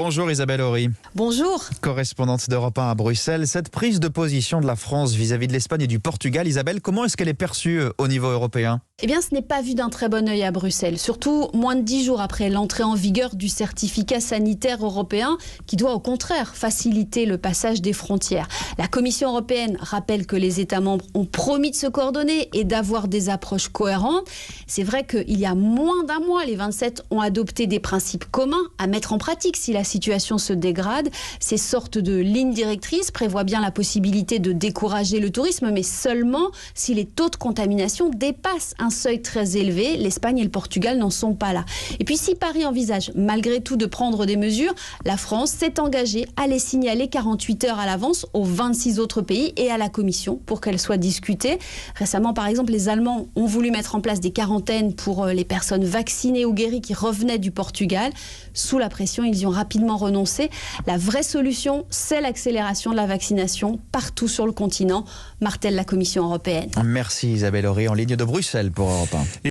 Bonjour Isabelle Horry, Bonjour. correspondante d'Europe 1 à Bruxelles. Cette prise de position de la France vis-à-vis de l'Espagne et du Portugal, Isabelle, comment est-ce qu'elle est perçue au niveau européen ? Eh bien, ce n'est pas vu d'un très bon œil à Bruxelles, surtout moins de 10 jours après l'entrée en vigueur du certificat sanitaire européen qui doit au contraire faciliter le passage des frontières. La Commission européenne rappelle que les États membres ont promis de se coordonner et d'avoir des approches cohérentes. C'est vrai qu'il y a moins d'un mois, les 27 ont adopté des principes communs à mettre en pratique si la situation se dégrade. Ces sortes de lignes directrices prévoient bien la possibilité de décourager le tourisme, mais seulement si les taux de contamination dépassent un seuil très élevé. L'Espagne et le Portugal n'en sont pas là. Et puis si Paris envisage malgré tout de prendre des mesures, la France s'est engagée à les signaler 48 heures à l'avance aux 26 autres pays et à la Commission pour qu'elles soient discutées. Récemment, par exemple, les Allemands ont voulu mettre en place des quarantaines pour les personnes vaccinées ou guéries qui revenaient du Portugal. Sous la pression, ils y ont rapidement renoncé. La vraie solution, c'est l'accélération de la vaccination partout sur le continent, martèle la Commission européenne. Merci Isabelle Horry, en ligne de Bruxelles pour Europe 1.